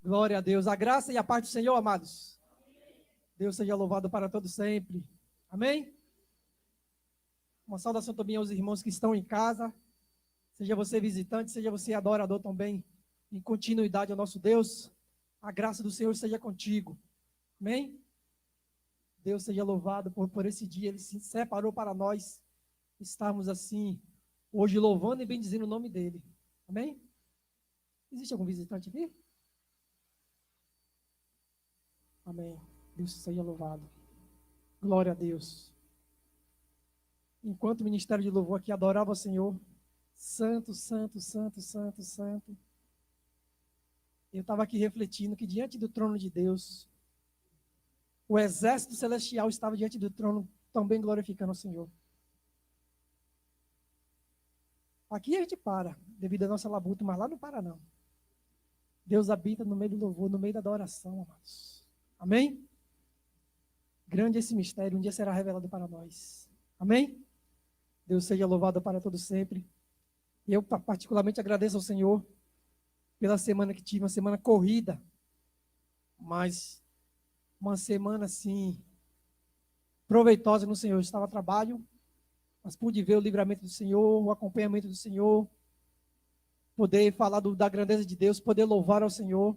Glória a Deus. A graça e a paz do Senhor, amados. Deus seja louvado para todo sempre. Amém? Uma saudação também aos irmãos que estão em casa. Seja você visitante, seja você adorador também, em continuidade ao nosso Deus. A graça do Senhor seja contigo. Amém? Deus seja louvado por esse dia. Ele se separou para nós estarmos assim, hoje louvando e bendizendo o nome dEle. Amém? Existe algum visitante aqui? Amém. Deus seja louvado. Glória a Deus. Enquanto o ministério de louvor aqui adorava o Senhor, santo, santo, santo, santo, santo, eu estava aqui refletindo que diante do trono de Deus, o exército celestial estava diante do trono também glorificando o Senhor. Aqui a gente para, devido à nossa labuta, mas lá não para não. Deus habita no meio do louvor, no meio da adoração, amados. Amém? Grande esse mistério, um dia será revelado para nós. Amém? Deus seja louvado para todo sempre. E eu particularmente agradeço ao Senhor pela semana que tive, uma semana corrida, mas uma semana assim, proveitosa no Senhor. Eu estava a trabalho, mas pude ver o livramento do Senhor, o acompanhamento do Senhor, poder falar da grandeza de Deus, poder louvar ao Senhor.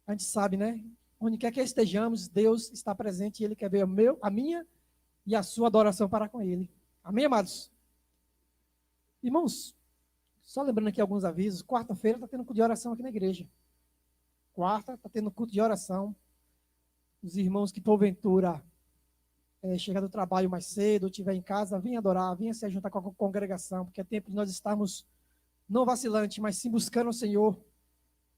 A gente sabe, né? Onde quer que estejamos, Deus está presente e Ele quer ver a minha e a sua adoração para com Ele. Amém, amados? Irmãos, só lembrando aqui alguns avisos, quarta-feira está tendo culto de oração aqui na igreja. Quarta está tendo culto de oração. Os irmãos que porventura chegar do trabalho mais cedo, ou estiver em casa, venha adorar, venha se juntar com a congregação, porque é tempo de nós estarmos não vacilante, mas sim buscando o Senhor.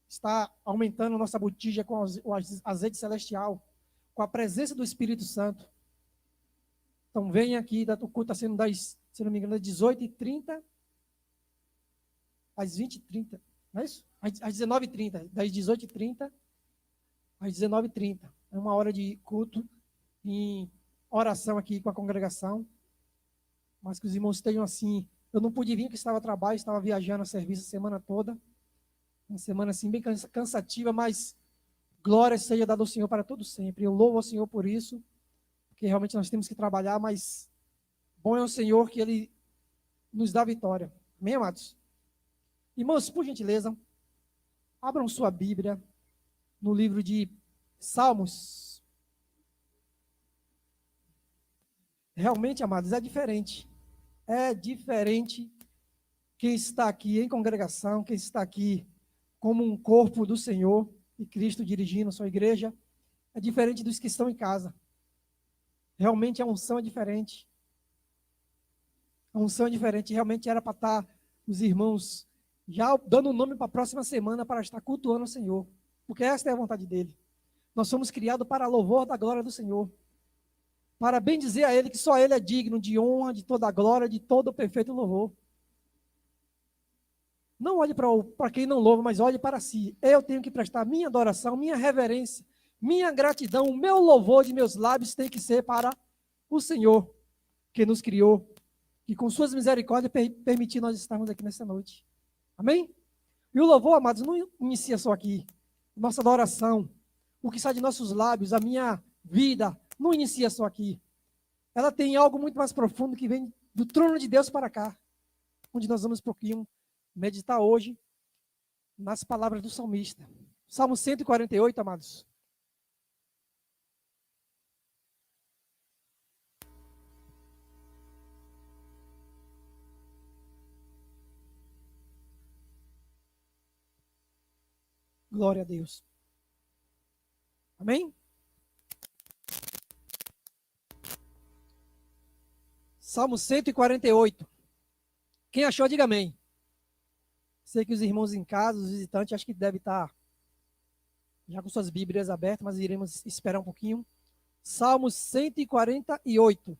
Está aumentando nossa botija com o azeite celestial, com a presença do Espírito Santo. Então venha aqui, o culto está sendo das, se não me engano, das 18h30 às 20h30, não é isso? Às 19h30, das 18h30 às 19h30. É uma hora de culto em oração aqui com a congregação. Mas que os irmãos estejam assim. Eu não pude vir porque estava a trabalho, estava viajando a serviço a semana toda. Uma semana assim bem cansativa, mas glória seja dada ao Senhor para todo sempre. Eu louvo ao Senhor por isso, porque realmente nós temos que trabalhar, mas bom é o Senhor que Ele nos dá vitória. Amém, amados? Irmãos, por gentileza, abram sua Bíblia no livro de Salmos. Realmente, amados, é diferente. É diferente quem está aqui em congregação, quem está aqui como um corpo do Senhor e Cristo dirigindo a sua igreja, é diferente dos que estão em casa. Realmente a unção é diferente. A unção é diferente. Realmente era para estar os irmãos já dando o nome para a próxima semana para estar cultuando o Senhor. Porque esta é a vontade dele. Nós somos criados para louvor da glória do Senhor. Para bem dizer a Ele que só Ele é digno de honra, de toda a glória, de todo o perfeito louvor. Não olhe para quem não louva, mas olhe para si. Eu tenho que prestar minha adoração, minha reverência, minha gratidão, o meu louvor de meus lábios tem que ser para o Senhor, que nos criou, que com suas misericórdias permitiu nós estarmos aqui nessa noite. Amém? E o louvor, amados, não inicia só aqui. Nossa adoração, o que sai de nossos lábios, a minha vida, não inicia só aqui. Ela tem algo muito mais profundo que vem do trono de Deus para cá, onde nós vamos um pouquinho meditar hoje nas palavras do salmista. Salmo 148, amados. Glória a Deus. Amém? Salmo 148. Quem achou, diga amém. Sei que os irmãos em casa, os visitantes, acho que devem estar já com suas Bíblias abertas, mas iremos esperar um pouquinho. Salmo 148.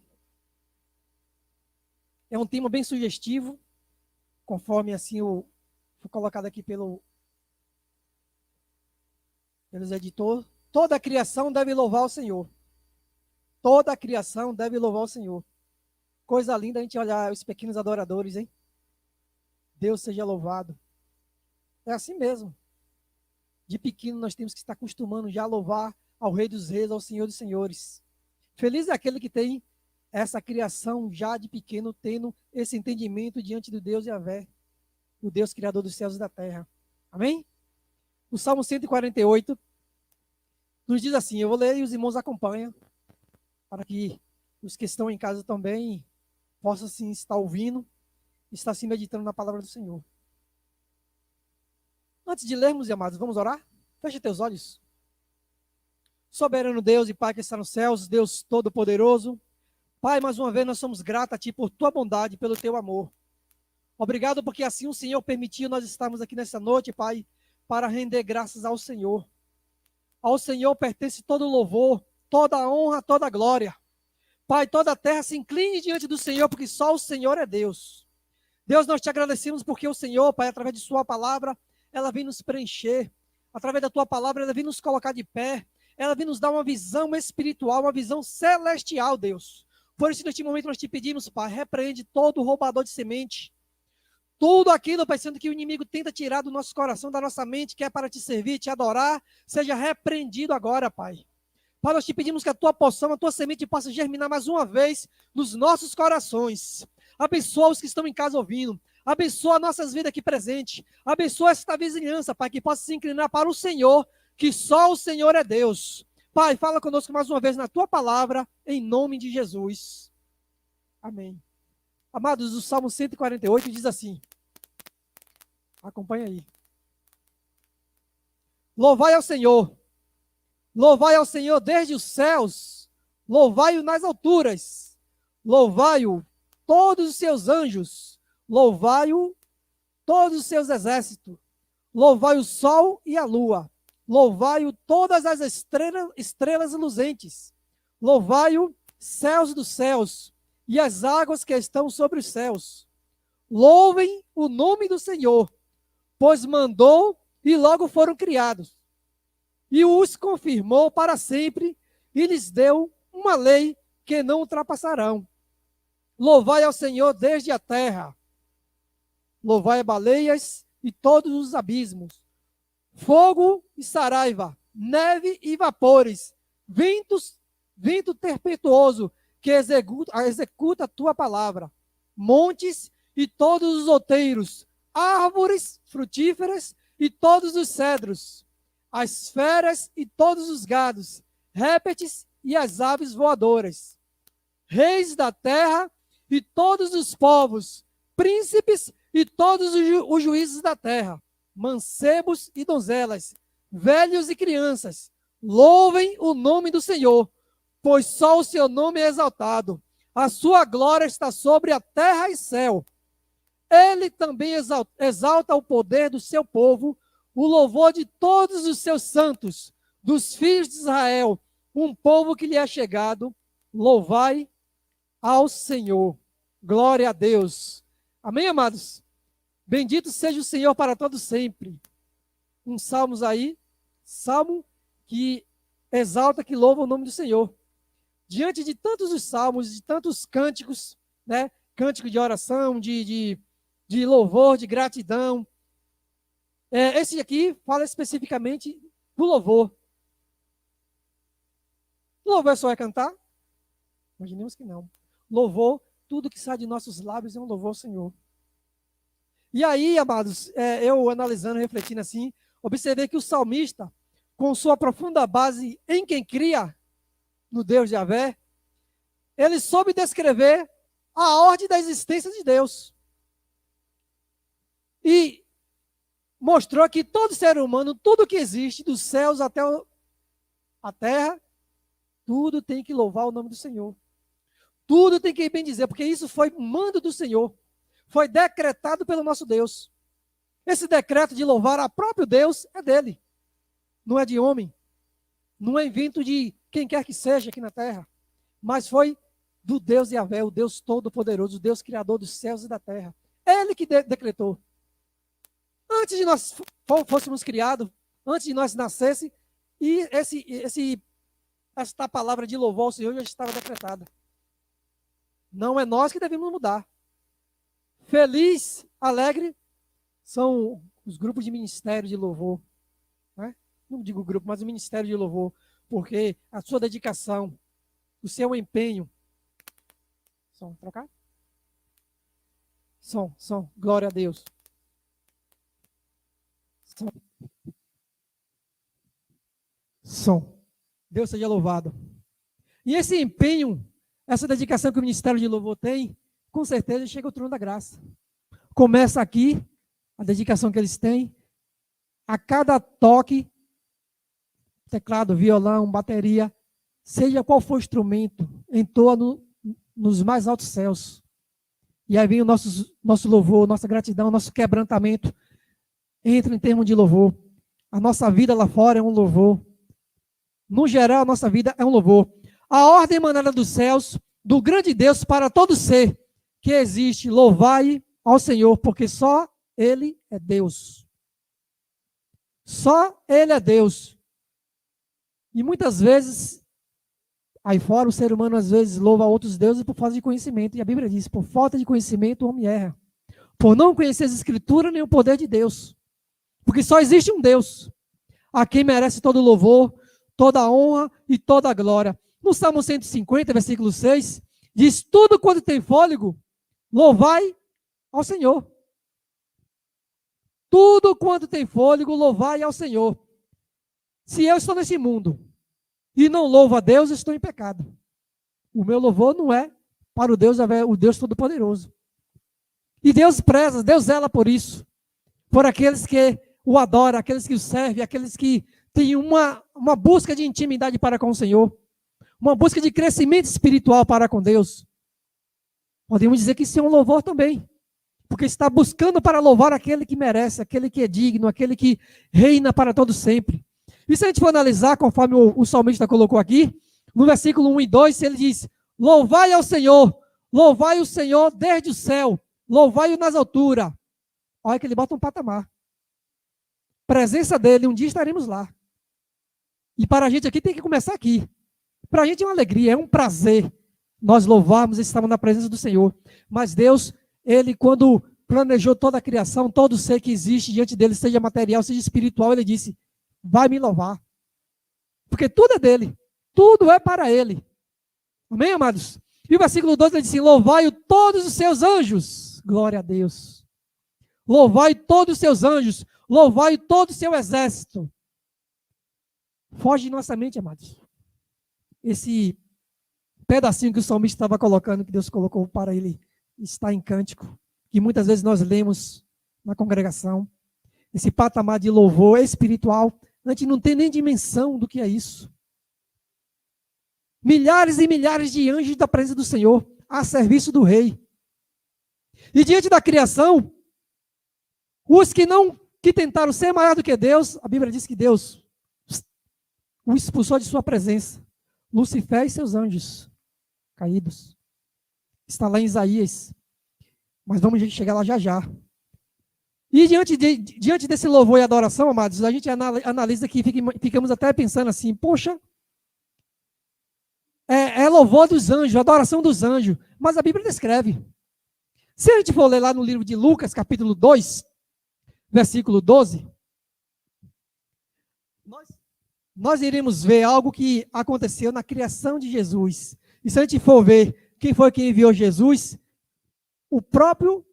É um tema bem sugestivo, conforme assim foi colocado aqui pelos editores. Toda a criação deve louvar o Senhor. Toda a criação deve louvar o Senhor. Coisa linda a gente olhar os pequenos adoradores, hein? Deus seja louvado. É assim mesmo. de pequeno nós temos que estar acostumando já a louvar ao Rei dos Reis, ao Senhor dos Senhores. Feliz é aquele que tem essa criação já de pequeno, tendo esse entendimento diante do Deus Yahvé, o Deus Criador dos céus e da terra. Amém? O Salmo 148 nos diz assim, eu vou ler e os irmãos acompanham, para que os que estão em casa também possam assim, estar ouvindo, estar se meditando na palavra do Senhor. Antes de lermos, amados, vamos orar? Feche teus olhos. Soberano Deus e Pai que está nos céus, Deus Todo-Poderoso, Pai, mais uma vez nós somos gratos a Ti por Tua bondade, pelo Teu amor. Obrigado porque assim o Senhor permitiu nós estarmos aqui nessa noite, Pai, para render graças ao Senhor. Ao Senhor pertence todo louvor, toda honra, toda glória. Pai, toda a terra se incline diante do Senhor, porque só o Senhor é Deus. Deus, nós te agradecemos porque o Senhor, Pai, através de Sua palavra, ela vem nos preencher. Através da Tua palavra, ela vem nos colocar de pé. Ela vem nos dar uma visão espiritual, uma visão celestial, Deus. Por isso, neste momento, nós te pedimos, Pai, repreende todo roubador de semente. Tudo aquilo, Pai, sendo que o inimigo tenta tirar do nosso coração, da nossa mente, que é para te servir, te adorar, seja repreendido agora, Pai. Pai, nós te pedimos que a Tua porção, a Tua semente possa germinar mais uma vez nos nossos corações. Abençoa os que estão em casa ouvindo. Abençoa nossas vidas aqui presentes. Abençoa esta vizinhança, Pai, que possa se inclinar para o Senhor, que só o Senhor é Deus. Pai, fala conosco mais uma vez na Tua palavra, em nome de Jesus. Amém. Amados, o Salmo 148 diz assim. Acompanha aí. Louvai ao Senhor. Louvai ao Senhor desde os céus. Louvai-o nas alturas. Louvai-o todos os seus anjos. Louvai-o todos os seus exércitos. Louvai o sol e a lua. Louvai-o todas as estrelas luzentes. Louvai-o céus dos céus e as águas que estão sobre os céus. Louvem o nome do Senhor, pois mandou e logo foram criados. E os confirmou para sempre e lhes deu uma lei que não ultrapassarão. Louvai ao Senhor desde a terra. Louvai as baleias e todos os abismos. Fogo e saraiva, neve e vapores, vento tempestuoso que executa a tua palavra. Montes e todos os outeiros, árvores frutíferas e todos os cedros, as feras e todos os gados, répteis e as aves voadoras, reis da terra e todos os povos, príncipes e todos os juízes da terra, mancebos e donzelas, velhos e crianças, louvem o nome do Senhor, pois só o seu nome é exaltado. A sua glória está sobre a terra e céu. Ele também exalta o poder do seu povo, o louvor de todos os seus santos, dos filhos de Israel, um povo que lhe é chegado. Louvai ao Senhor. Glória a Deus. Amém, amados? Bendito seja o Senhor para todos sempre. Um salmos aí, salmo que exalta, que louva o nome do Senhor. Diante de tantos os salmos, de tantos cânticos, né? Cântico de oração, de louvor, de gratidão. Esse aqui fala especificamente do louvor. Louvor só é cantar? Imaginemos que não. Louvor, tudo que sai de nossos lábios é um louvor ao Senhor. E aí, amados, eu analisando, refletindo assim, observei que o salmista, com sua profunda base em quem cria, no Deus de Yahvé, ele soube descrever a ordem da existência de Deus. E mostrou que todo ser humano, tudo que existe, dos céus até a terra, tudo tem que louvar o nome do Senhor. Tudo tem que bem dizer, porque isso foi mando do Senhor. Foi decretado pelo nosso Deus. Esse decreto de louvar a próprio Deus é dele. Não é de homem. Não é invento de quem quer que seja aqui na terra. Mas foi do Deus Yahvé, o Deus Todo-Poderoso, o Deus Criador dos céus e da terra. Ele que decretou. Antes de nós fôssemos criados, antes de nós nascesse, e esta palavra de louvor ao Senhor já estava decretada. Não é nós que devemos mudar. Feliz, alegre, são os grupos de ministério de louvor. Né? não digo grupo, mas o ministério de louvor, porque a sua dedicação, o seu empenho. Som, trocar? Som, glória a Deus. Som. Deus seja louvado. E esse empenho, essa dedicação que o ministério de louvor tem, com certeza chega ao trono da graça. Começa aqui, a dedicação que eles têm, a cada toque, teclado, violão, bateria, seja qual for o instrumento, entoa nos mais altos céus. E aí vem o nosso louvor, nossa gratidão, nosso quebrantamento, entra em termos de louvor. A nossa vida lá fora é um louvor. No geral, a nossa vida é um louvor. A ordem emanada dos céus, do grande Deus para todo ser que existe, louvai ao Senhor, porque só Ele é Deus. Só Ele é Deus. E muitas vezes, aí fora, o ser humano às vezes louva outros deuses por falta de conhecimento. E a Bíblia diz, por falta de conhecimento o homem erra. Por não conhecer as Escrituras nem o poder de Deus. Porque só existe um Deus, a quem merece todo louvor, toda a honra e toda a glória. No Salmo 150, versículo 6, diz, tudo quanto tem fôlego, louvai ao Senhor. Tudo quanto tem fôlego, louvai ao Senhor. Se eu estou nesse mundo e não louvo a Deus, estou em pecado. O meu louvor não é para o Deus Todo-Poderoso. E Deus preza, Deus zela por isso. Por aqueles que o adoram, aqueles que o servem, aqueles que têm uma busca de intimidade para com o Senhor. Uma busca de crescimento espiritual para com Deus. Podemos dizer que isso é um louvor também. Porque está buscando para louvar aquele que merece, aquele que é digno, aquele que reina para todo sempre. E se a gente for analisar, conforme o salmista colocou aqui, no versículo 1 e 2, ele diz, louvai ao Senhor, louvai o Senhor desde o céu, louvai-o nas alturas. Olha que ele bota um patamar. Presença dele, um dia estaremos lá. E para a gente aqui tem que começar aqui. Para a gente é uma alegria, é um prazer nós louvarmos e estarmos na presença do Senhor. Mas Deus, Ele quando planejou toda a criação, todo ser que existe diante dele, seja material, seja espiritual, Ele disse, vai me louvar. Porque tudo é dele, tudo é para Ele. Amém, amados? E o versículo 2 ele diz assim, louvai todos os seus anjos. Glória a Deus. Louvai todos os seus anjos, louvai todo o seu exército. Foge de nossa mente, amados. Esse pedacinho que o salmista estava colocando, que Deus colocou para ele, está em cântico, que muitas vezes nós lemos na congregação. Esse patamar de louvor espiritual, a gente não tem nem dimensão do que é isso. Milhares e milhares de anjos da presença do Senhor, a serviço do Rei. E diante da criação, os que tentaram ser maior do que Deus, a Bíblia diz que Deus o expulsou de sua presença. Lucifer e seus anjos caídos. Está lá em Isaías. Mas vamos chegar lá já já. E diante desse louvor e adoração, amados, a gente analisa aqui, ficamos até pensando assim, poxa, é louvor dos anjos, adoração dos anjos. Mas a Bíblia descreve. Se a gente for ler lá no livro de Lucas, capítulo 2, versículo 12, nós iremos ver algo que aconteceu na criação de Jesus. E se a gente for ver quem foi que enviou Jesus, o próprio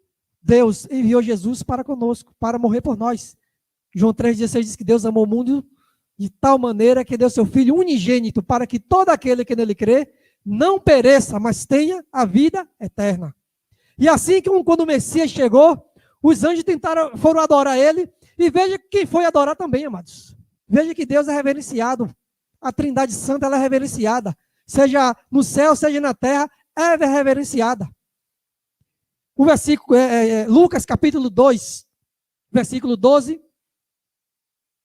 Deus enviou Jesus para conosco, para morrer por nós. João 3,16 diz que Deus amou o mundo de tal maneira que deu seu Filho unigênito para que todo aquele que nele crê não pereça, mas tenha a vida eterna. E assim que quando o Messias chegou, os anjos foram adorar ele, e veja quem foi adorar também, amados. Veja que Deus é reverenciado, a Trindade Santa ela é reverenciada, seja no céu, seja na terra, é reverenciada. O versículo, Lucas capítulo 2, versículo 12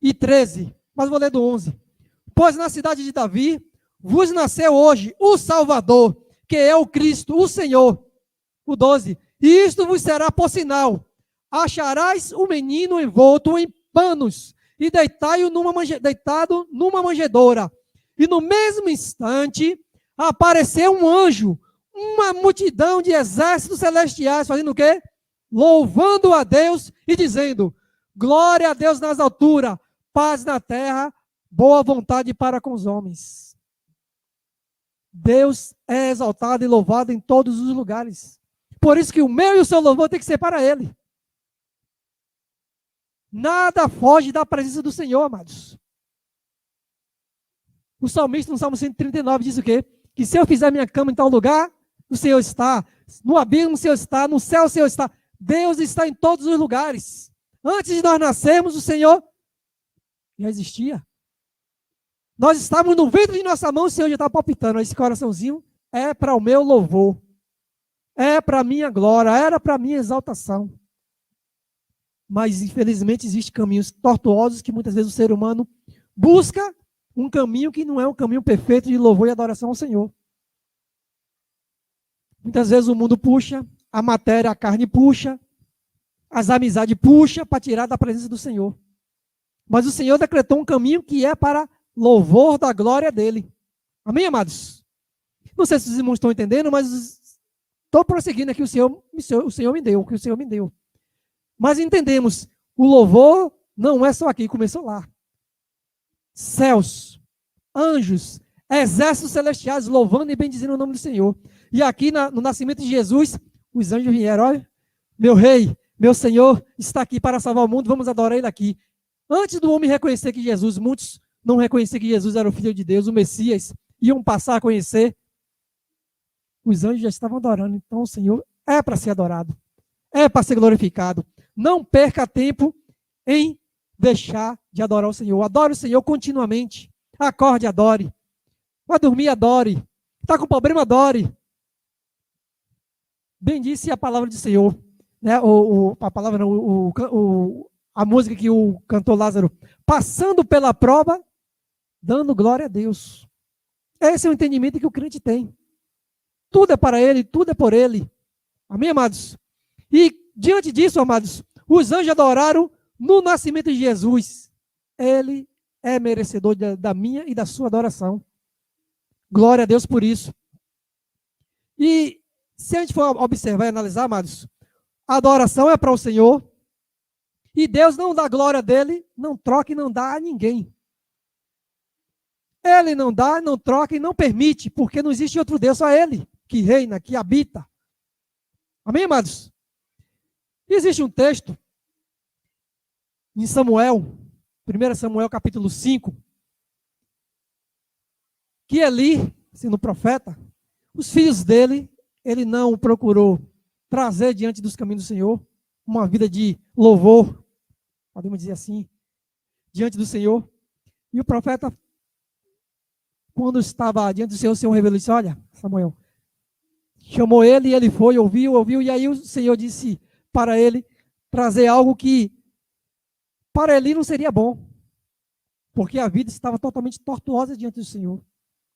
e 13, mas vou ler do 11. Pois na cidade de Davi vos nasceu hoje o Salvador, que é o Cristo, o Senhor. O 12, e isto vos será por sinal, acharás o menino envolto em panos, e deitado numa manjedoura. E no mesmo instante, apareceu um anjo, uma multidão de exércitos celestiais, fazendo o quê? Louvando a Deus e dizendo, glória a Deus nas alturas, paz na terra, boa vontade para com os homens. Deus é exaltado e louvado em todos os lugares. Por isso que o meu e o seu louvor tem que ser para Ele. Nada foge da presença do Senhor, amados. O salmista no Salmo 139 diz o quê? Que se eu fizer minha cama em tal lugar, o Senhor está. No abismo o Senhor está, no céu o Senhor está. Deus está em todos os lugares. Antes de nós nascermos, o Senhor já existia. Nós estávamos no ventre de nossa mão, o Senhor já estava palpitando. Esse coraçãozinho é para o meu louvor. É para a minha glória, era para a minha exaltação. Mas, infelizmente, existem caminhos tortuosos que muitas vezes o ser humano busca um caminho que não é um caminho perfeito de louvor e adoração ao Senhor. Muitas vezes o mundo puxa, a matéria, a carne puxa, as amizades puxa para tirar da presença do Senhor. Mas o Senhor decretou um caminho que é para louvor da glória dele. Amém, amados? Não sei se os irmãos estão entendendo, mas estou prosseguindo aqui o Senhor me deu, o que o Senhor me deu. Mas entendemos, o louvor não é só aqui, começou lá. Céus, anjos, exércitos celestiais louvando e bendizendo o nome do Senhor. E aqui no nascimento de Jesus, os anjos vieram, olha, meu rei, meu Senhor está aqui para salvar o mundo, vamos adorar ele aqui. Antes do homem reconhecer que Jesus, muitos não reconheciam que Jesus era o Filho de Deus, o Messias, iam passar a conhecer, os anjos já estavam adorando. Então o Senhor é para ser adorado, é para ser glorificado. Não perca tempo em deixar de adorar o Senhor. Adore o Senhor continuamente. Acorde, adore. Vai dormir, adore. Está com problema, adore. Bendice a palavra do Senhor. Né? A palavra não, a música que o cantor Lázaro, passando pela prova, dando glória a Deus. Esse é o entendimento que o crente tem. Tudo é para ele, tudo é por ele. Amém, amados? E diante disso, amados, os anjos adoraram no nascimento de Jesus. Ele é merecedor da minha e da sua adoração. Glória a Deus por isso. E se a gente for observar e analisar, amados, a adoração é para o Senhor. E Deus não dá glória dele, não troca e não dá a ninguém. Ele não dá, não troca e não permite, porque não existe outro Deus, só ele, que reina, que habita. Amém, amados? Existe um texto em Samuel, 1 Samuel capítulo 5, que Eli, sendo profeta, os filhos dele, ele não procurou trazer diante dos caminhos do Senhor, uma vida de louvor, podemos dizer assim, diante do Senhor. E o profeta, quando estava diante do Senhor, o Senhor revelou e disse, olha, Samuel, chamou ele e ele foi, ouviu, e aí o Senhor disse para ele trazer algo que para ele não seria bom, porque a vida estava totalmente tortuosa diante do Senhor.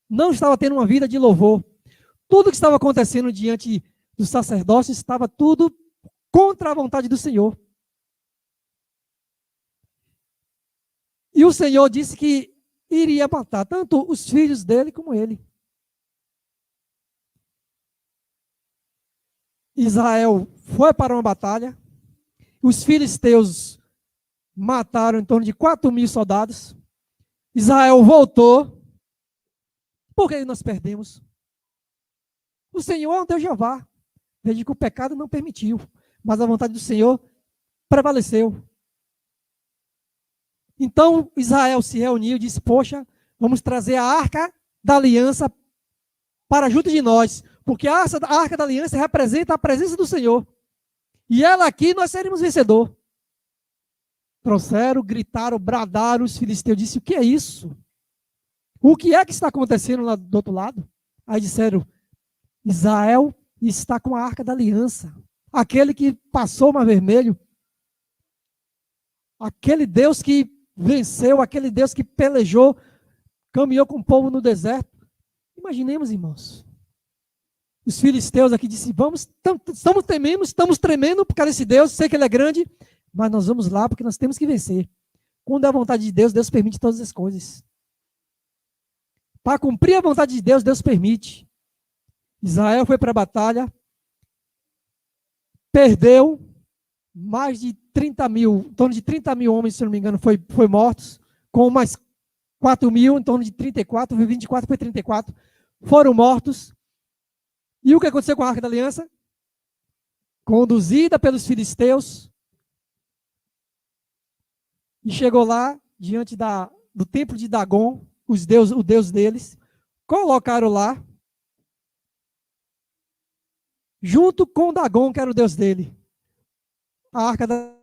Não estava tendo uma vida de louvor. Tudo que estava acontecendo diante do sacerdócio estava tudo contra a vontade do Senhor. E o Senhor disse que iria matar tanto os filhos dele como ele. Israel foi para uma batalha. Os filisteus mataram em torno de 4.000 soldados. Israel voltou. Por que nós perdemos? O Senhor é um Deus Jeová. Veja que o pecado não permitiu, mas a vontade do Senhor prevaleceu. Então Israel se reuniu e disse, poxa, vamos trazer a arca da aliança para junto de nós, porque a arca da aliança representa a presença do Senhor. E ela aqui nós seremos vencedor. Trouxeram, gritaram, bradaram, os filisteus disseram, o que é isso? O que é que está acontecendo lá do outro lado? Aí disseram, Israel está com a arca da aliança. Aquele que passou o Mar Vermelho. Aquele Deus que venceu, aquele Deus que pelejou, caminhou com o povo no deserto. Imaginemos, irmãos. Os filisteus aqui disseram, estamos tremendo por causa desse Deus, sei que ele é grande, mas nós vamos lá porque nós temos que vencer. Quando é a vontade de Deus, Deus permite todas as coisas. Para cumprir a vontade de Deus, Deus permite. Israel foi para a batalha, perdeu, mais de 30.000, em torno de 30.000 homens, se não me engano, foi mortos, com mais 4.000, em torno de 34, 24 para 34, foram mortos. E o que aconteceu com a Arca da Aliança? Conduzida pelos filisteus, e chegou lá, diante do templo de Dagon, o deus deles, colocaram lá, junto com Dagon, que era o deus dele, a Arca da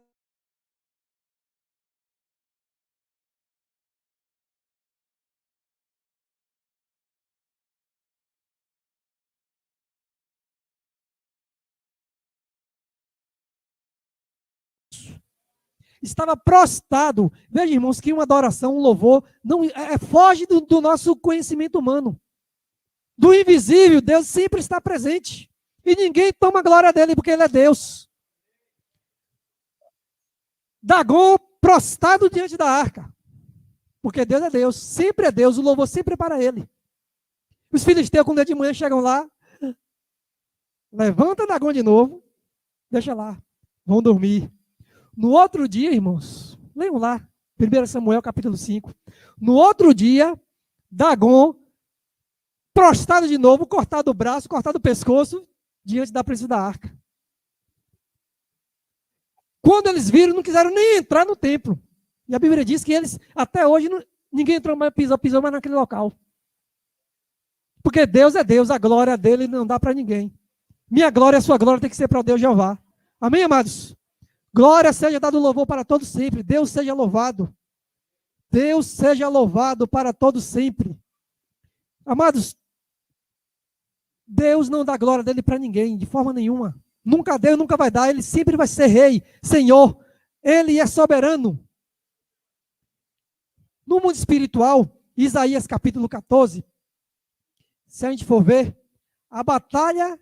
estava prostrado. Veja, irmãos, que uma adoração, um louvor, não foge do nosso conhecimento humano. Do invisível, Deus sempre está presente. E ninguém toma glória dele, porque ele é Deus. Dagon prostrado diante da arca. Porque Deus é Deus, sempre é Deus, o louvor sempre é para ele. Os filisteus, quando é de manhã, chegam lá, levanta Dagon de novo, deixa lá, vão dormir. No outro dia, irmãos, leiam lá, 1 Samuel capítulo 5. No outro dia, Dagon, prostrado de novo, cortado o braço, cortado o pescoço, diante da presença da arca. Quando eles viram, não quiseram nem entrar no templo. E a Bíblia diz que eles, até hoje, ninguém entrou mais, pisou mais naquele local. Porque Deus é Deus, a glória dele não dá para ninguém. Minha glória e a sua glória tem que ser para Deus Jeová. Amém, amados? Glória seja dado louvor para todos sempre. Deus seja louvado. Deus seja louvado para todos sempre. Amados, Deus não dá glória dele para ninguém, de forma nenhuma. Nunca deu, nunca vai dar. Ele sempre vai ser rei, Senhor. Ele é soberano. No mundo espiritual, Isaías capítulo 14, se a gente for ver, a batalha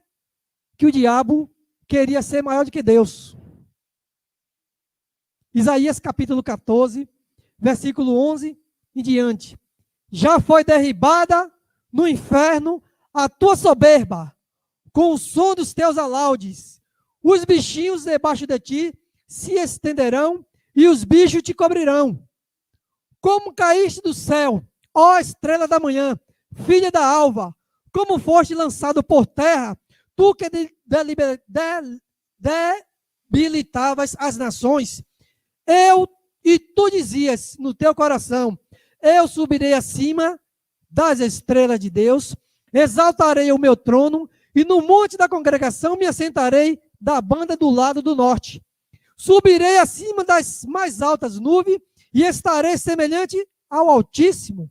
que o diabo queria ser maior do que Deus. Isaías capítulo 14, versículo 11 em diante. Já foi derribada no inferno a tua soberba, com o som dos teus alaudes. Os bichinhos debaixo de ti se estenderão e os bichos te cobrirão. Como caíste do céu, ó estrela da manhã, filha da alva, como foste lançado por terra, tu que debilitavas as nações. E tu dizias no teu coração, eu subirei acima das estrelas de Deus, exaltarei o meu trono, e no monte da congregação me assentarei da banda do lado do norte. Subirei acima das mais altas nuvens, e estarei semelhante ao Altíssimo.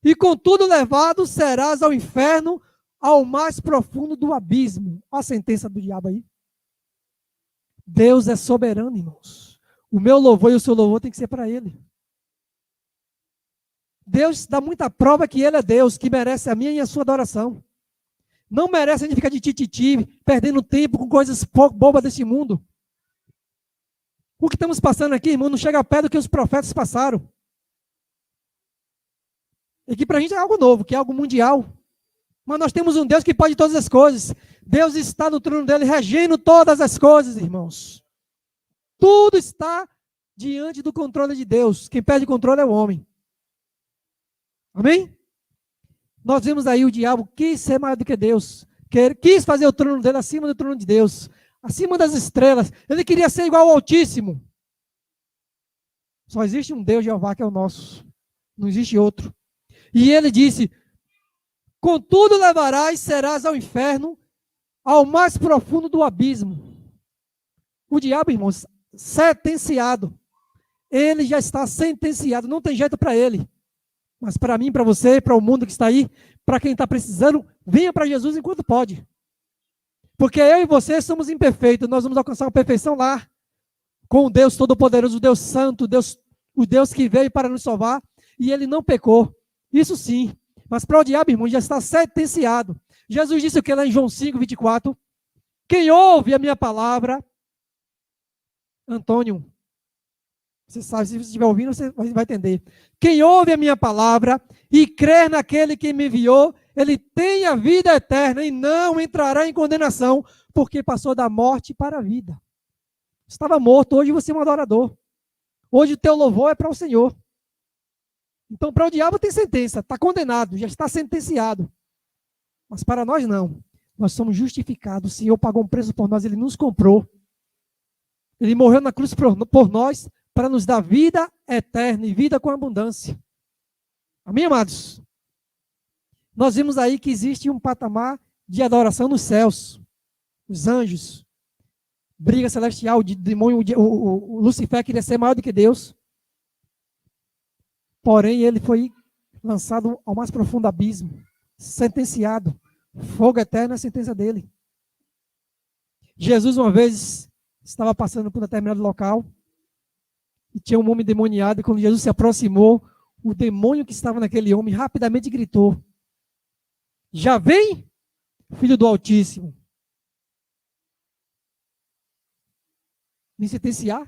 E contudo levado serás ao inferno, ao mais profundo do abismo. Olha a sentença do diabo aí. Deus é soberano, irmãos. O meu louvor e o seu louvor tem que ser para ele. Deus dá muita prova que ele é Deus, que merece a minha e a sua adoração. Não merece a gente ficar de tititi, perdendo tempo com coisas bobas desse mundo. O que estamos passando aqui, irmão, não chega perto do que os profetas passaram. E que para a gente é algo novo, que é algo mundial. Mas nós temos um Deus que pode todas as coisas. Deus está no trono dele, regendo todas as coisas, irmãos. Tudo está diante do controle de Deus. Quem perde controle é o homem. Amém? Nós vemos aí o diabo quis ser maior do que Deus. Quis fazer o trono dele acima do trono de Deus. Acima das estrelas. Ele queria ser igual ao Altíssimo. Só existe um Deus, Jeová, que é o nosso. Não existe outro. E ele disse, contudo levarás, serás ao inferno, ao mais profundo do abismo. O diabo, irmãos, sentenciado. Ele já está sentenciado, não tem jeito para ele. Mas para mim, para você, para o mundo que está aí, para quem está precisando, venha para Jesus enquanto pode. Porque eu e você somos imperfeitos, nós vamos alcançar a perfeição lá, com o Deus Todo-Poderoso, o Deus Santo, o Deus que veio para nos salvar, e ele não pecou. Isso sim. Mas para o diabo, irmão, já está sentenciado. Jesus disse o que lá em João 5, 24? Quem ouve a minha palavra, Antônio, você sabe, se você estiver ouvindo, você vai entender. Quem ouve a minha palavra e crê naquele que me enviou, ele tem a vida eterna e não entrará em condenação, porque passou da morte para a vida. Estava morto, hoje você é um adorador. Hoje o teu louvor é para o Senhor. Então, para o diabo tem sentença, está condenado, já está sentenciado. Mas para nós não. Nós somos justificados. O Senhor pagou um preço por nós, Ele nos comprou. Ele morreu na cruz por nós para nos dar vida eterna e vida com abundância. Amém, amados? Nós vimos aí que existe um patamar de adoração nos céus. Os anjos, briga celestial, de demônio, o Lucifer queria ser maior do que Deus. Porém, ele foi lançado ao mais profundo abismo, sentenciado. Fogo eterno é a sentença dele. Jesus, uma vez, estava passando por um determinado local e tinha um homem demoniado, e quando Jesus se aproximou, o demônio que estava naquele homem rapidamente gritou: já vem, filho do Altíssimo, me sentenciar?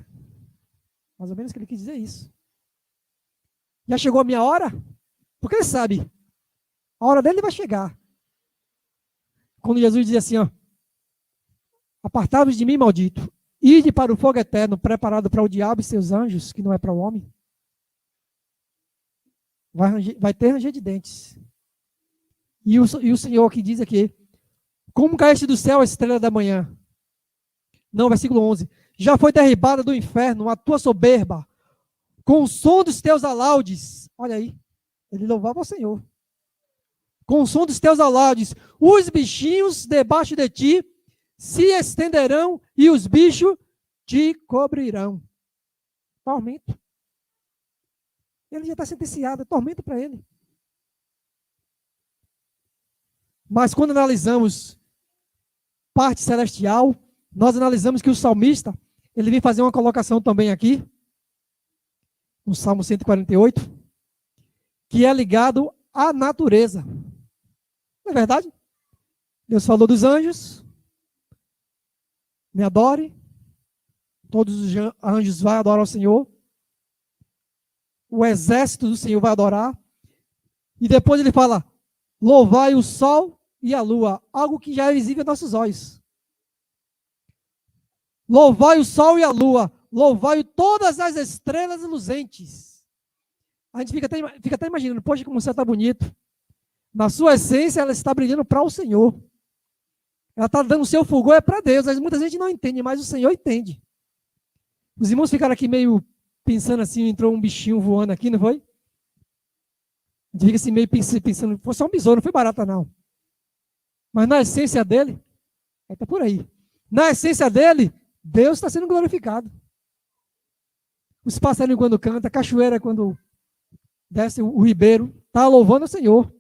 Mais ou menos que ele quis dizer isso. Já chegou a minha hora? Porque ele sabe, a hora dele vai chegar. Quando Jesus dizia assim, ó: apartai-vos de mim, maldito, ide para o fogo eterno, preparado para o diabo e seus anjos, que não é para o homem. Vai ter ranger de dentes. E o Senhor que diz aqui: como caíste do céu a estrela da manhã? Não, versículo 11. Já foi derribada do inferno a tua soberba, com o som dos teus alaudes. Olha aí, ele louvava o Senhor. Com o som dos teus alaudes, os bichinhos debaixo de ti se estenderão e os bichos te cobrirão. Tormento. Ele já está sentenciado, é tormento para ele. Mas quando analisamos parte celestial, nós analisamos que o salmista, ele vem fazer uma colocação também aqui, no Salmo 148, que é ligado à natureza. Não é verdade? Deus falou dos anjos, me adore, todos os anjos vão adorar o Senhor, o exército do Senhor vai adorar, e depois ele fala: louvai o sol e a lua, algo que já é visível aos nossos olhos. Louvai o sol e a lua, louvai todas as estrelas luzentes. A gente fica até imaginando, poxa, como o céu está bonito. Na sua essência, ela está brilhando para o Senhor. Ela está dando o seu fulgor, é para Deus. Mas muita gente não entende, mas o Senhor entende. Os irmãos ficaram aqui meio pensando assim, entrou um bichinho voando aqui, não foi? A gente fica assim meio pensando, foi só um besouro, não foi barata não. Mas na essência dele, está por aí. Na essência dele, Deus está sendo glorificado. Os passarinhos quando cantam, a cachoeira quando desce o ribeiro, está louvando o Senhor.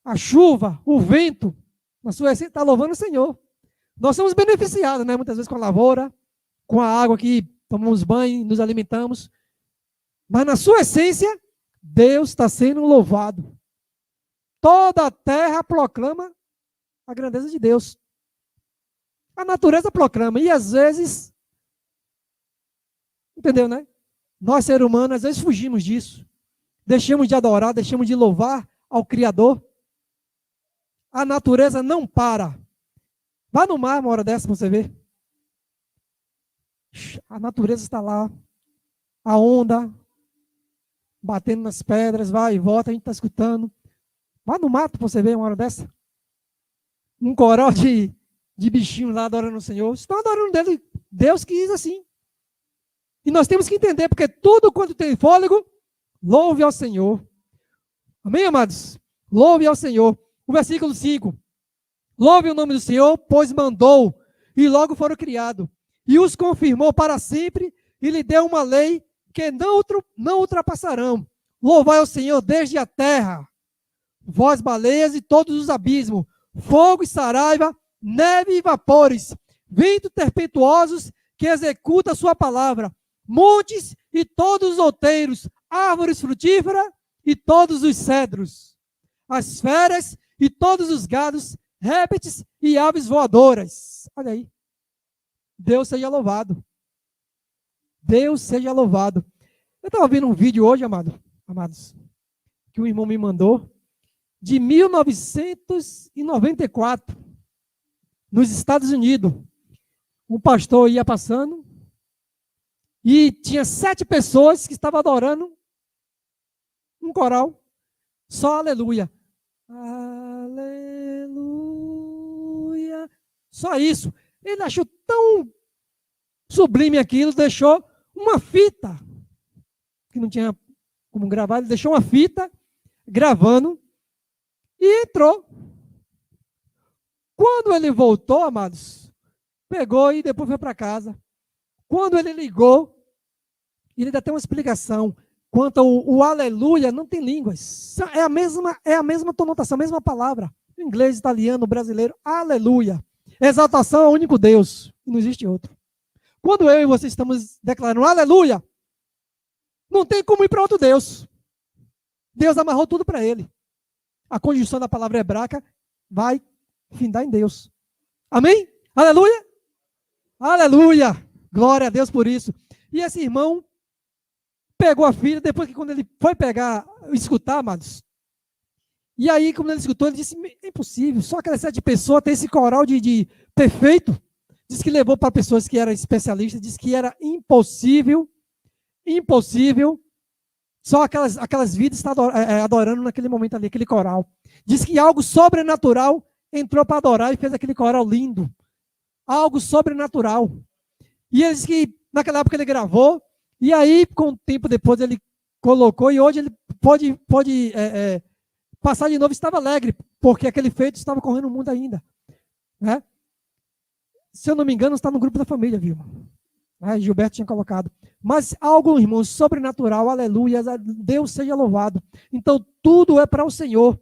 A chuva, o vento, na sua essência, está louvando o Senhor. Nós somos beneficiados, né? Muitas vezes com a lavoura, com a água que tomamos banho, nos alimentamos. Mas na sua essência, Deus está sendo louvado. Toda a terra proclama a grandeza de Deus. A natureza proclama. E às vezes, entendeu, né? Nós, seres humanos, às vezes fugimos disso. Deixamos de adorar, deixamos de louvar ao Criador. A natureza não para. Vá no mar uma hora dessa para você ver. A natureza está lá. A onda batendo nas pedras, vai e volta, a gente está escutando. Vá no mato para você ver uma hora dessa. Um coral de bichinho lá adorando o Senhor. Estão adorando dele. Deus quis assim. E nós temos que entender, porque tudo quanto tem fôlego, louve ao Senhor. Amém, amados? Louve ao Senhor. O versículo 5. Louve o nome do Senhor, pois mandou, e logo foram criados. E os confirmou para sempre, e lhe deu uma lei que não ultrapassarão. Louvai ao Senhor desde a terra, vós baleias e todos os abismos, fogo e saraiva, neve e vapores, ventos tempestuosos que executa a sua palavra, montes e todos os outeiros, árvores frutíferas e todos os cedros, as feras e todos os gados, répteis e aves voadoras. Olha aí. Deus seja louvado. Deus seja louvado. Eu estava vendo um vídeo hoje, amados, que um irmão me mandou, de 1994, nos Estados Unidos. Um pastor ia passando e tinha 7 pessoas que estavam adorando um coral, só aleluia. Aleluia. Só isso. Ele achou tão sublime aquilo, deixou uma fita, que não tinha como gravar, ele deixou uma fita gravando e entrou. Quando ele voltou, amados, pegou e depois foi para casa. Quando ele ligou, ele dá até uma explicação. Quanto ao aleluia, não tem línguas. É a mesma conotação, a mesma palavra. Inglês, italiano, brasileiro, aleluia. Exaltação ao único Deus. Não existe outro. Quando eu e você estamos declarando aleluia, não tem como ir para outro Deus. Deus amarrou tudo para ele. A conjunção da palavra hebraica vai findar em Deus. Amém? Aleluia? Aleluia! Glória a Deus por isso. E esse irmão pegou a filha, depois que quando ele foi escutar, amados, e aí, quando ele escutou, ele disse, é impossível, só aquelas 7 pessoas tem esse coral de perfeito. Diz que levou para pessoas que eram especialistas, diz que era impossível, só aquelas vidas estar adorando naquele momento ali, aquele coral. Diz que algo sobrenatural entrou para adorar e fez aquele coral lindo. Algo sobrenatural. E ele disse que naquela época ele gravou, e aí, com o tempo depois, ele colocou, e hoje ele pode passar de novo, estava alegre, porque aquele feito estava correndo no mundo ainda. Né? Se eu não me engano, está no grupo da família, viu? Gilberto tinha colocado. Mas algo, irmãos, sobrenatural, aleluia, Deus seja louvado. Então, tudo é para o Senhor.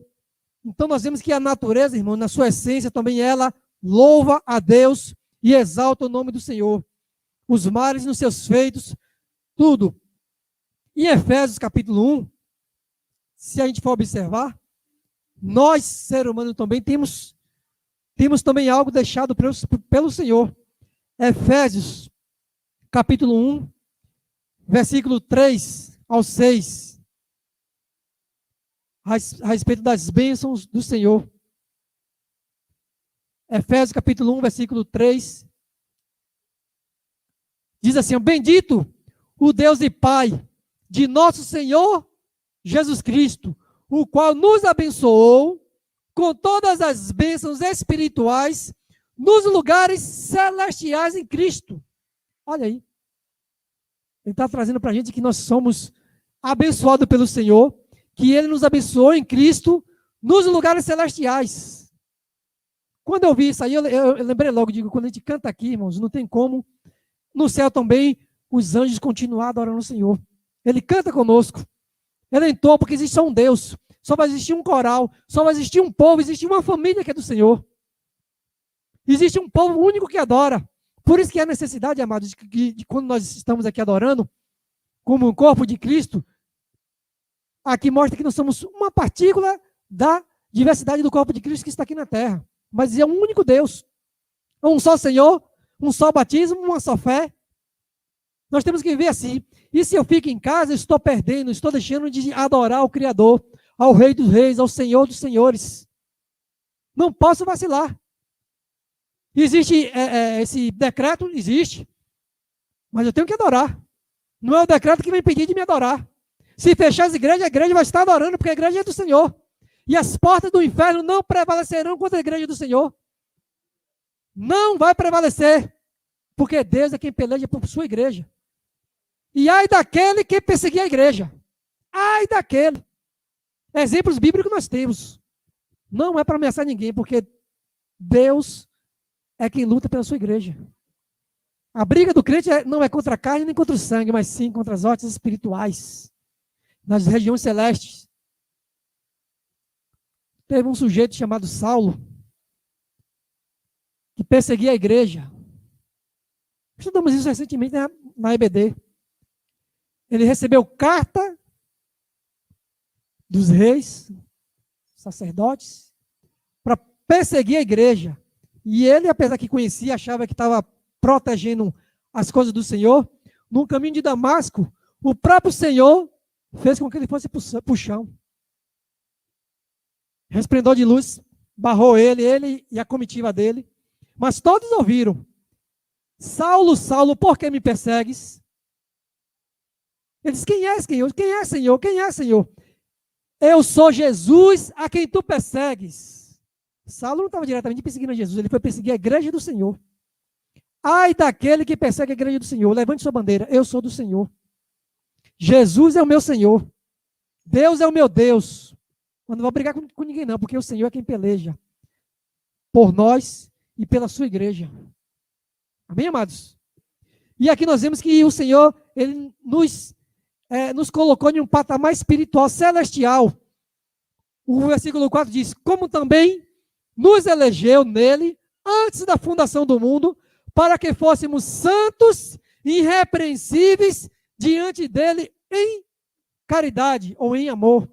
Então, nós vemos que a natureza, irmão, na sua essência também, ela louva a Deus e exalta o nome do Senhor. Os mares nos seus feitos, tudo. Em Efésios capítulo 1, se a gente for observar, nós, ser humano, também temos também algo deixado pelo Senhor. Efésios capítulo 1, versículo 3 ao 6, a respeito das bênçãos do Senhor. Efésios capítulo 1, versículo 3, diz assim, bendito o Deus e Pai de nosso Senhor Jesus Cristo, o qual nos abençoou com todas as bênçãos espirituais nos lugares celestiais em Cristo. Olha aí. Ele está trazendo para a gente que nós somos abençoados pelo Senhor, que Ele nos abençoou em Cristo nos lugares celestiais. Quando eu vi isso aí, eu lembrei logo, digo, quando a gente canta aqui, irmãos, não tem como no céu também os anjos continuar adorando o Senhor. Ele canta conosco. Ele entrou porque existe só um Deus. Só vai existir um coral. Só vai existir um povo. Existe uma família que é do Senhor. Existe um povo único que adora. Por isso que há necessidade, amados, de quando nós estamos aqui adorando, como um corpo de Cristo, aqui mostra que nós somos uma partícula da diversidade do corpo de Cristo que está aqui na terra. Mas é um único Deus. Um só Senhor, um só batismo, uma só fé. Nós temos que viver assim. E se eu fico em casa, eu estou perdendo, estou deixando de adorar o Criador, ao Rei dos Reis, ao Senhor dos Senhores. Não posso vacilar. Existe esse decreto? Existe. Mas eu tenho que adorar. Não é o decreto que vai impedir de me adorar. Se fechar as igrejas, a igreja vai estar adorando, porque a igreja é do Senhor. E as portas do inferno não prevalecerão contra a igreja do Senhor. Não vai prevalecer. Porque Deus é quem peleja por sua igreja. E ai daquele que perseguir a igreja. Ai daquele. Exemplos bíblicos nós temos. Não é para ameaçar ninguém, porque Deus é quem luta pela sua igreja. A briga do crente não é contra a carne nem contra o sangue, mas sim contra as hostes espirituais. Nas regiões celestes. Teve um sujeito chamado Saulo, que perseguia a igreja. Estudamos isso recentemente na EBD. Ele recebeu carta dos reis, sacerdotes, para perseguir a igreja. E ele, apesar que conhecia, achava que estava protegendo as coisas do Senhor, no caminho de Damasco, o próprio Senhor fez com que ele fosse para o chão. Resplendor de luz barrou ele e a comitiva dele. Mas todos ouviram: Saulo, Saulo, por que me persegues? Ele disse: quem é, Senhor? Quem é, Senhor? Quem é, Senhor? Eu sou Jesus a quem tu persegues. Saulo não estava diretamente perseguindo a Jesus, ele foi perseguir a igreja do Senhor. Ai daquele que persegue a igreja do Senhor, levante sua bandeira, eu sou do Senhor. Jesus é o meu Senhor. Deus é o meu Deus. Eu não vou brigar com ninguém não, porque o Senhor é quem peleja por nós e pela sua igreja. Amém, amados? E aqui nós vemos que o Senhor, Ele nos colocou em um patamar espiritual celestial. O versículo 4 diz, como também nos elegeu nele, antes da fundação do mundo, para que fôssemos santos e irrepreensíveis diante dele em caridade ou em amor.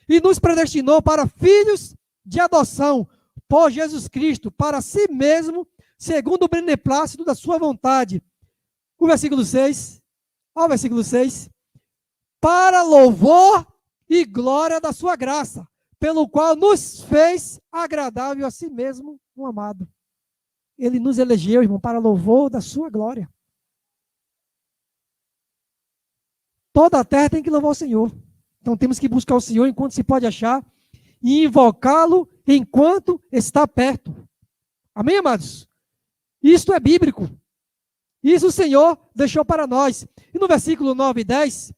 E nos predestinou para filhos de adoção por Jesus Cristo, para si mesmo, segundo o beneplácito da sua vontade. O versículo 6, ao versículo 6, para louvor e glória da sua graça, pelo qual nos fez agradável a si mesmo, um amado. Ele nos elegeu, irmão, para louvor da sua glória. Toda a terra tem que louvar o Senhor. Então temos que buscar o Senhor enquanto se pode achar e invocá-lo enquanto está perto. Amém, amados? Isto é bíblico. Isso o Senhor deixou para nós. E no versículo 9 e 10,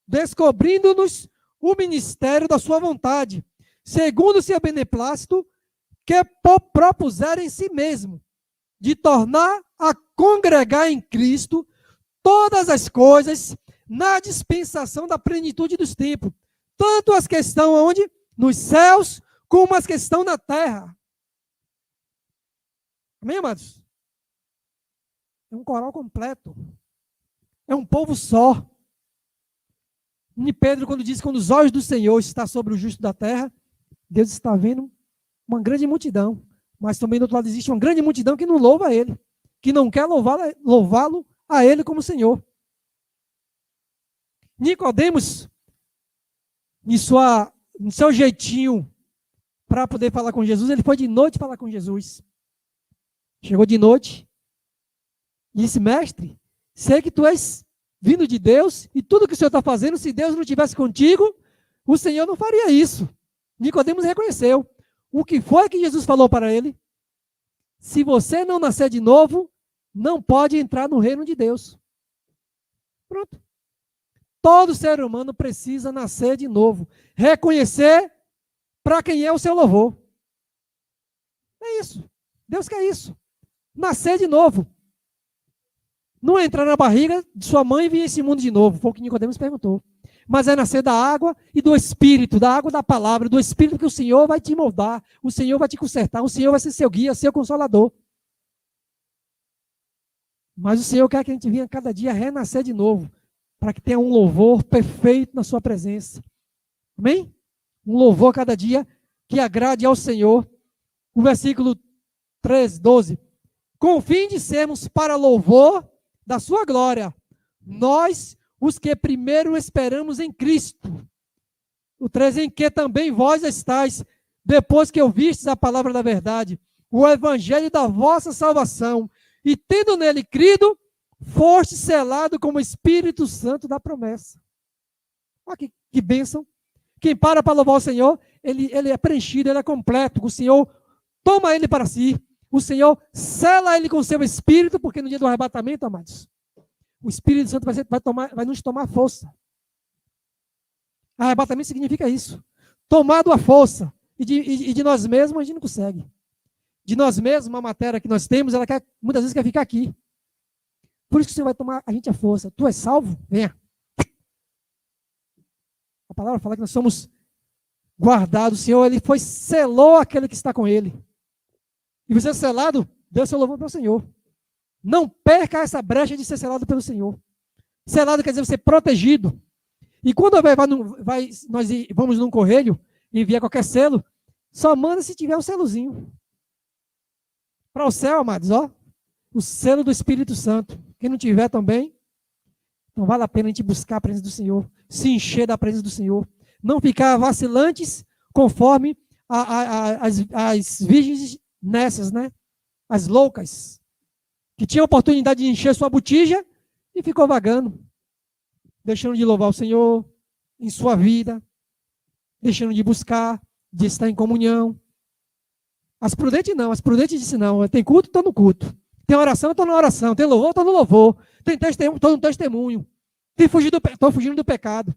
descobrindo-nos o ministério da sua vontade, segundo o seu beneplácito, que propuseram em si mesmo, de tornar a congregar em Cristo todas as coisas na dispensação da plenitude dos tempos, tanto as que estão onde? Nos céus, como as que estão na terra. Amém, amados? É um coral completo. É um povo só. E Pedro, quando diz que quando os olhos do Senhor estão sobre o justo da terra, Deus está vendo uma grande multidão. Mas também do outro lado existe uma grande multidão que não louva a Ele, que não quer louvá-lo a Ele como Senhor. Nicodemos, no seu jeitinho para poder falar com Jesus, ele foi de noite falar com Jesus. Chegou de noite e disse, mestre, sei que tu és vindo de Deus e tudo que o Senhor está fazendo, se Deus não estivesse contigo, o Senhor não faria isso. Nicodemos reconheceu. O que foi que Jesus falou para ele? Se você não nascer de novo, não pode entrar no reino de Deus. Pronto. Todo ser humano precisa nascer de novo. Reconhecer para quem é o seu louvor. É isso. Deus quer isso. Nascer de novo. Não entrar na barriga de sua mãe e vir esse mundo de novo. Foi o que Nicodemos perguntou. Mas é nascer da água e do Espírito, da água da palavra, do Espírito que o Senhor vai te moldar, o Senhor vai te consertar, o Senhor vai ser seu guia, seu consolador. Mas o Senhor quer que a gente venha cada dia renascer de novo, para que tenha um louvor perfeito na sua presença. Amém? Um louvor cada dia que agrade ao Senhor. O versículo 13, 12. Com o fim de sermos para louvor da sua glória, nós, os que primeiro esperamos em Cristo. O 13, em que também vós estáis, depois que ouvistes a palavra da verdade, o evangelho da vossa salvação, e tendo nele crido, foste selado como Espírito Santo da promessa. Olha que bênção. Quem para louvar o Senhor, ele é preenchido, ele é completo. O Senhor toma ele para si. O Senhor sela ele com o seu Espírito, porque no dia do arrebatamento, amados, o Espírito Santo vai nos tomar força. Arrebatamento significa isso. Tomado a força. E de nós mesmos a gente não consegue. De nós mesmos, uma matéria que nós temos, muitas vezes quer ficar aqui. Por isso que o Senhor vai tomar a gente a força. Tu és salvo? Venha. A palavra fala que nós somos guardados. O Senhor, Ele selou aquele que está com Ele. E você é selado, Deus seu louvor para o Senhor. Não perca essa brecha de ser selado pelo Senhor. Selado quer dizer ser protegido. E quando nós vamos num correio e enviar qualquer selo, só manda se tiver um selozinho. Para o céu, amados, ó, o selo do Espírito Santo. Quem não tiver também, não vale a pena a gente buscar a presença do Senhor, se encher da presença do Senhor. Não ficar vacilantes conforme as virgens nessas, né? As loucas, que tinham a oportunidade de encher sua botija e ficou vagando. deixando de louvar o Senhor em sua vida, deixando de buscar, de estar em comunhão. As prudentes não, as prudentes dizem não, tem culto, estou no culto. Tem oração, estou na oração. Tem louvor, estou no louvor. Tem testemunho, estou no testemunho. Estou fugindo do pecado.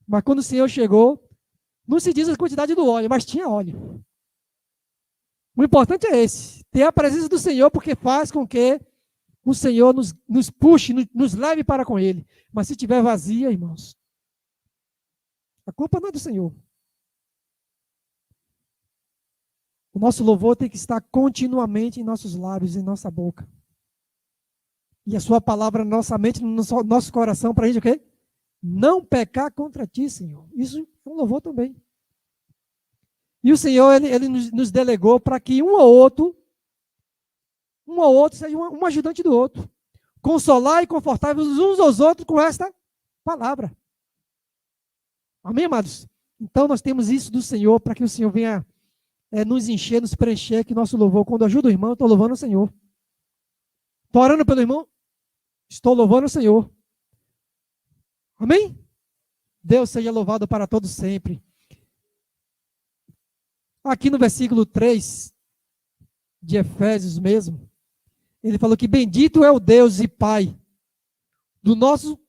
Mas quando o Senhor chegou, não se diz a quantidade do óleo, mas tinha óleo. O importante é esse, ter a presença do Senhor, porque faz com que o Senhor nos puxe, nos leve para com Ele. Mas se estiver vazia, irmãos, a culpa não é do Senhor. O nosso louvor tem que estar continuamente em nossos lábios, em nossa boca. E a sua palavra na nossa mente, no nosso coração, para a gente o quê? Não pecar contra ti, Senhor. Isso é um louvor também. E o Senhor, Ele nos delegou para que um ou outro seja um ajudante do outro. Consolar e confortar uns aos outros com esta palavra. Amém, amados? Então nós temos isso do Senhor, para que o Senhor venha nos encher, nos preencher, que nosso louvor, quando ajuda o irmão, eu estou louvando o Senhor. Estou orando pelo irmão, estou louvando o Senhor. Amém? Deus seja louvado para todos sempre. Aqui no versículo 3 de Efésios mesmo, ele falou que bendito é o Deus e Pai do nosso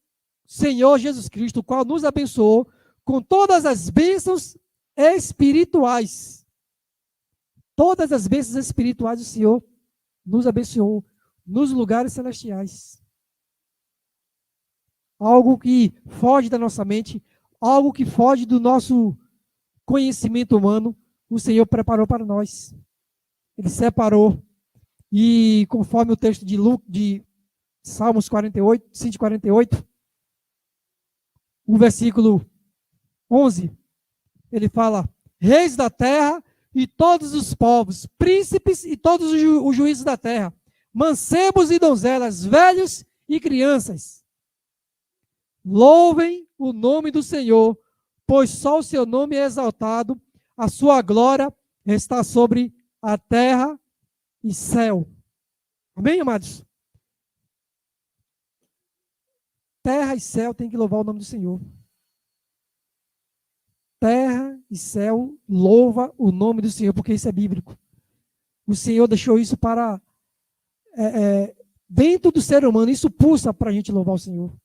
Senhor Jesus Cristo, o qual nos abençoou com todas as bênçãos espirituais. Todas as bênçãos espirituais o Senhor nos abençoou nos lugares celestiais. Algo que foge da nossa mente, algo que foge do nosso conhecimento humano, o Senhor preparou para nós. Ele separou. E conforme o texto de Salmos 48, 148, o versículo 11, ele fala: reis da terra e todos os povos, príncipes e todos os juízes da terra, mancebos e donzelas, velhos e crianças, louvem o nome do Senhor, pois só o seu nome é exaltado, a sua glória está sobre a terra e céu. Amém, amados? Terra e céu tem que louvar o nome do Senhor. Terra e céu louva o nome do Senhor, porque isso é bíblico. O Senhor deixou isso para dentro do ser humano, isso pulsa para a gente louvar o Senhor.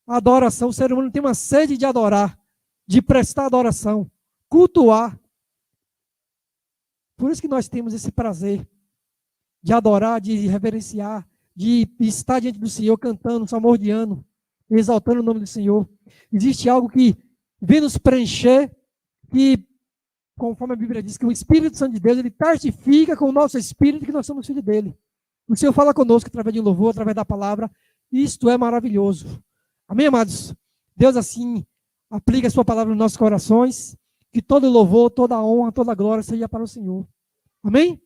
A adoração, o ser humano tem uma sede de adorar, de prestar adoração, cultuar. Por isso que nós temos esse prazer de adorar, de reverenciar, de estar diante do Senhor cantando, salmodiando, exaltando o nome do Senhor. Existe algo que vem nos preencher, que, conforme a Bíblia diz, que o Espírito Santo de Deus, ele testifica com o nosso espírito que nós somos filhos dele. O Senhor fala conosco através de louvor, através da palavra. Isto é maravilhoso. Amém, amados? Deus assim aplica a sua palavra nos nossos corações, que todo louvor, toda honra, toda glória seja para o Senhor. Amém?